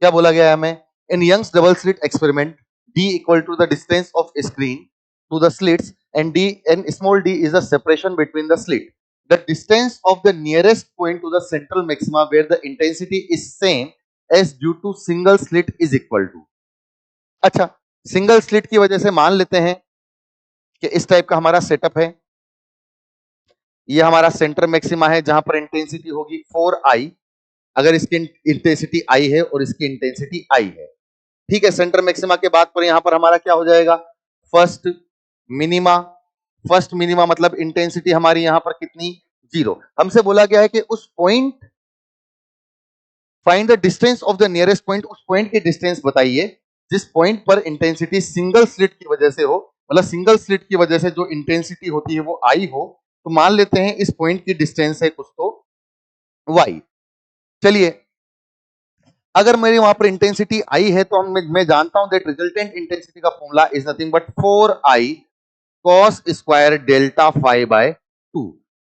क्या बोला गया है हमें? In Young's double slit experiment d equal to the distance of screen to the slits and d and small d is the separation between the slit. The distance of the nearest point to the central maxima where the intensity is same as due to single slit is equal to. अच्छा, single slit की वजह से मान लेते हैं कि इस type का हमारा सेटअप है। ये हमारा सेंटर मैक्सिमा है जहां पर इंटेंसिटी होगी 4i, अगर इसकी इंटेंसिटी आई है और इसकी इंटेंसिटी आई है। ठीक है, सेंटर मैक्सिमा के बाद पर यहां पर हमारा क्या हो जाएगा? First minima. फर्स्ट मिनिमा मतलब इंटेंसिटी हमारी यहां पर कितनी? 0। हमसे बोला गया है कि उस point, find the distance of the nearest point, उस पॉइंट की डिस्टेंस बताइए जिस पॉइंट पर इंटेंसिटी सिंगल स्लिट की वजह से हो, मतलब सिंगल स्लिट की वजह से जो इंटेंसिटी होती है वो आई हो। तो मान लेते हैं इस पॉइंट की डिस्टेंस है कुछ तो y। चलिए, अगर मेरी वहां पर इंटेंसिटी आई है तो मैं जानता हूं दैट रिजल्टेंट इंटेंसिटी का formula is nothing but 4i cos square delta phi by 2।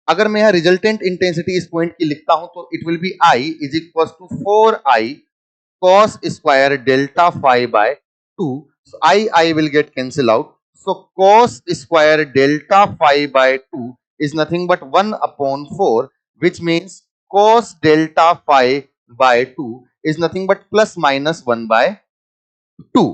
अगर मैं यहां रिजल्टेंट इंटेंसिटी इस पॉइंट की लिखता हूं तो it will be i is equal to 4i cos square delta phi by 2। So I will get cancel out. So cos square delta phi by 2 is nothing but 1 upon 4, which means cos delta phi by 2 is nothing but plus minus 1 by 2.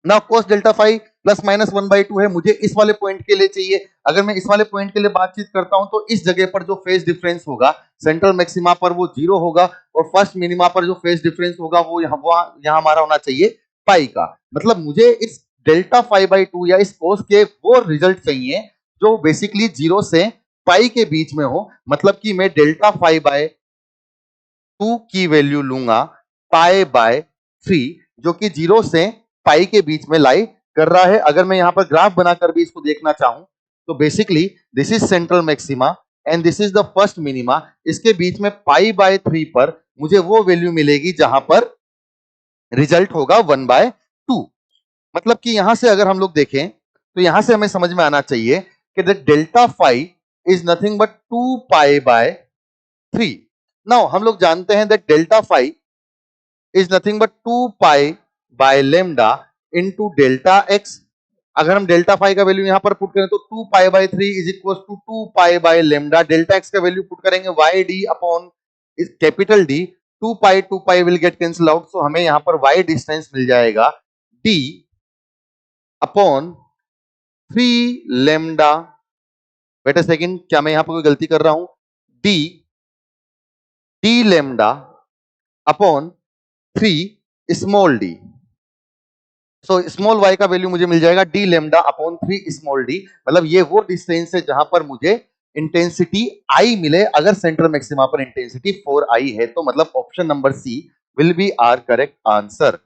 Now cos delta phi plus minus 1 by 2 है, मुझे इस वाले point के लिए चाहिए। अगर मैं इस वाले पॉइंट के लिए बातचीत करता हूं तो इस जगह पर जो फेज डिफरेंस होगा सेंट्रल मैक्सिमा पर वो 0 होगा और फर्स्ट मिनिमा पर जो फेज डिफरेंस होगा वो यहाँ हमारा होना चाहिए पाई का। मतलब मुझे इस डेल्टा फाई बाई 2 या इस कोस के वो रिजल्ट चाहिए जो बेसिकली 0 से पाई के बीच में हो। मतलब कि मैं डेल्टा फाई बाय 2 की वैल्यू लूंगा पाई बाय 3 जो कि 0 से पाई के बीच में लाई कर रहा है। अगर मैं यहां पर ग्राफ बनाकर भी इसको देखना चाहूं तो basically this is central maxima and this is the first minima. इसके बीच में पाई बाय 3 पर मुझे वो वैल्यू मिलेगी जहां पर रिजल्ट होगा 1 बाय 2। मतलब कि यहां से अगर हम लोग देखें तो यहां से हमें समझ में आना चाहिए कि the delta phi is nothing but 2 pi by 3। Now हम लोग जानते हैं that delta phi is nothing but 2 pi by lambda into delta x. अगर हम डेल्टा फाई का वैल्यू यहां पर पुट करें तो 2 pi by 3 is equal to 2 pi by lambda. Delta x का वैल्यू पुट करेंगे y d upon capital D. 2 pi will get cancel out, so हमें यहां पर वाई डिस्टेंस मिल जाएगा d upon 3 lambda. Wait a second, क्या मैं यहां पर कोई गलती कर रहा हूं? D lambda upon 3 small d. So small y का वैल्यू मुझे मिल जाएगा D lambda upon 3 small D. मतलब ये वो डिस्टेंस है जहां पर मुझे इंटेंसिटी आई मिले अगर सेंट्रल मैक्सिमा पर इंटेंसिटी 4 आई है। तो मतलब option number C will be our correct answer.